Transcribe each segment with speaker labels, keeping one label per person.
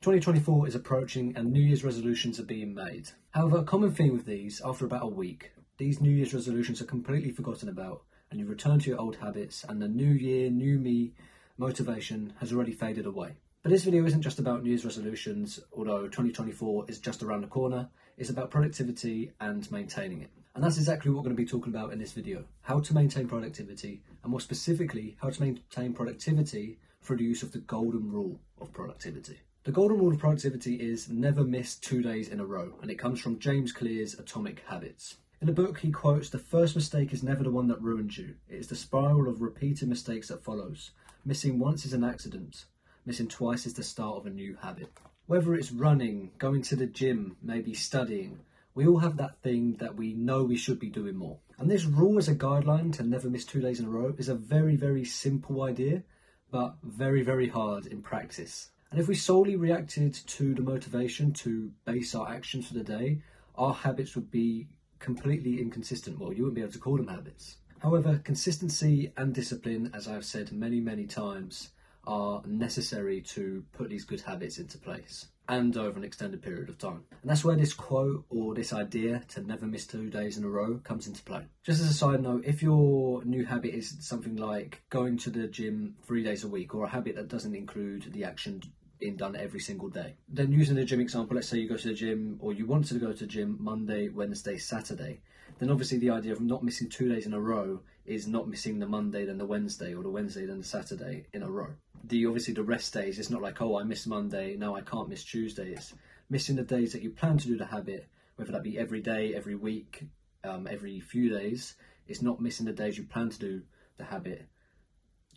Speaker 1: 2024 is approaching and New Year's resolutions are being made. However, a common theme with these, after about a week, these New Year's resolutions are completely forgotten about and you return to your old habits and the new year, new me motivation has already faded away. But this video isn't just about New Year's resolutions, although 2024 is just around the corner. It's about productivity and maintaining it. And that's exactly what we're going to be talking about in this video. How to maintain productivity, and more specifically, how to maintain productivity through the use of the golden rule of productivity. The golden rule of productivity is never miss 2 days in a row, and it comes from James Clear's Atomic Habits. In the book, he quotes, "The first mistake is never the one that ruins you. It is the spiral of repeated mistakes that follows. Missing once is an accident. Missing twice is the start of a new habit." Whether it's running, going to the gym, maybe studying, we all have that thing that we know we should be doing more. And this rule as a guideline to never miss 2 days in a row is a very, very simple idea, but very, very hard in practice. And if we solely reacted to the motivation to base our actions for the day, our habits would be completely inconsistent. Well, you wouldn't be able to call them habits. However, consistency and discipline, as I've said many, many times, are necessary to put these good habits into place and over an extended period of time. And that's where this quote or this idea to never miss 2 days in a row comes into play. Just as a side note, if your new habit is something like going to the gym 3 days a week, or a habit that doesn't include the action being done every single day, then using the gym example, let's say you go to the gym, or you want to go to the gym Monday, Wednesday, Saturday, then obviously the idea of not missing 2 days in a row is not missing the Monday then the Wednesday, or the Wednesday then the Saturday in a row. Obviously the rest days, it's not like, oh, I missed Monday, now I can't miss Tuesday. It's missing the days that you plan to do the habit, whether that be every day, every week, every few days. It's not missing the days you plan to do the habit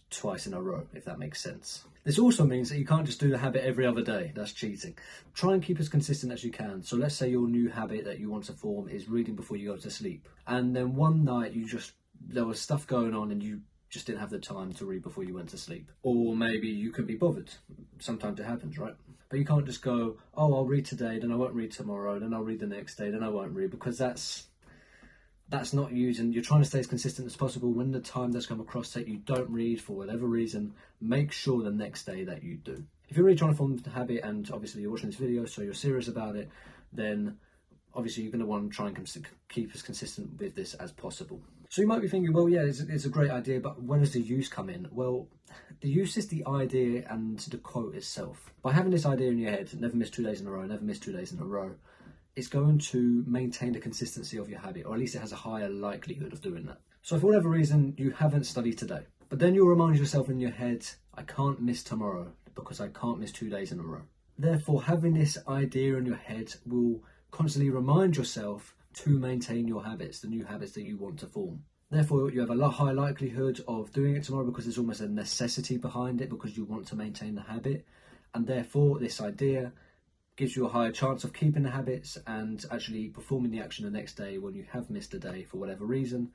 Speaker 1: twice in a row, if that makes sense. This also means that you can't just do the habit every other day. That's cheating. Try and keep as consistent as you can. So let's say your new habit that you want to form is reading before you go to sleep, and then one night there was stuff going on and you just didn't have the time to read before you went to sleep. Or maybe you couldn't be bothered. Sometimes it happens, right? But you can't just go, oh, I'll read today, then I won't read tomorrow, then I'll read the next day, then I won't read, because that's not using. You're trying to stay as consistent as possible. When the time does come across that you don't read for whatever reason, make sure the next day that you do. If you're really trying to form the habit, and obviously you're watching this video so you're serious about it, then obviously you're going to want to try and keep as consistent with this as possible. So you might be thinking, well, yeah, it's a great idea, but when does the use come in? Well, the use is the idea and the quote itself. By having this idea in your head, never miss 2 days in a row, never miss 2 days in a row, it's going to maintain the consistency of your habit, or at least it has a higher likelihood of doing that. So for whatever reason, you haven't studied today, but then you'll remind yourself in your head, I can't miss tomorrow because I can't miss 2 days in a row. Therefore, having this idea in your head will constantly remind yourself to maintain your habits, the new habits that you want to form. Therefore, you have a high likelihood of doing it tomorrow because there's almost a necessity behind it, because you want to maintain the habit. And therefore, this idea gives you a higher chance of keeping the habits and actually performing the action the next day when you have missed a day for whatever reason.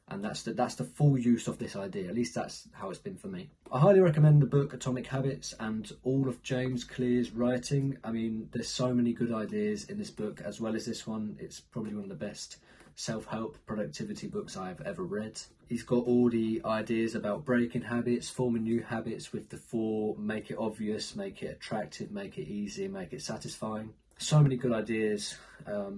Speaker 1: And that's the full use of this idea. At least that's how it's been for me. I highly recommend the book Atomic Habits and all of James Clear's writing. I mean, there's so many good ideas in this book, as well as this one. It's probably one of the best self-help productivity books I've ever read. He's got all the ideas about breaking habits, forming new habits with the 4: make it obvious, make it attractive, make it easy, make it satisfying. So many good ideas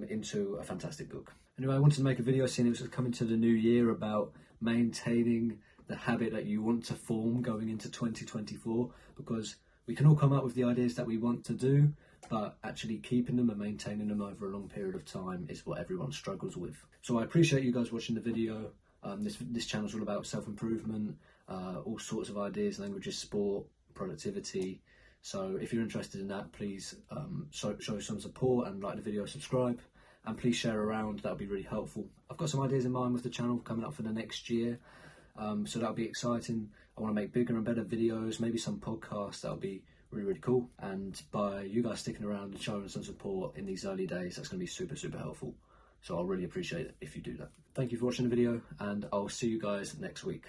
Speaker 1: into a fantastic book. Anyway, I wanted to make a video seeing it was coming to the new year about maintaining the habit that you want to form going into 2024, because we can all come up with the ideas that we want to do, but actually keeping them and maintaining them over a long period of time is what everyone struggles with. So I appreciate you guys watching the video. This channel is all about self-improvement, all sorts of ideas, languages, sport, productivity. So if you're interested in that, please show some support and like the video, subscribe. And please share around, that'll be really helpful. I've got some ideas in mind with the channel coming up for the next year, so that'll be exciting. I want to make bigger and better videos, maybe some podcasts. That'll be really, really cool. And by you guys sticking around and showing some support in these early days, that's going to be super, super helpful. So I'll really appreciate it if you do that. Thank you for watching the video, and I'll see you guys next week.